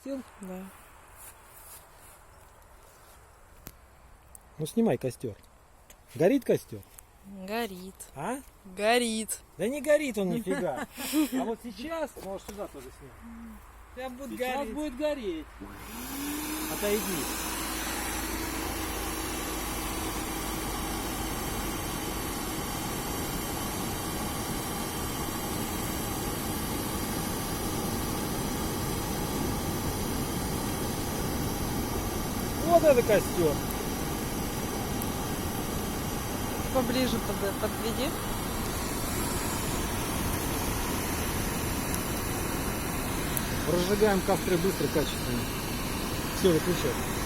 запустил? Да. Ну снимай костер. Горит костер? Горит. А? Горит. Да не горит он нифига. А вот сейчас, может сюда тоже снять. Сейчас будет Сейчас гореть. будет гореть. Отойди. Вот это костер. Поближе подведи. Разжигаем костры быстро, качественно. Все, выключай.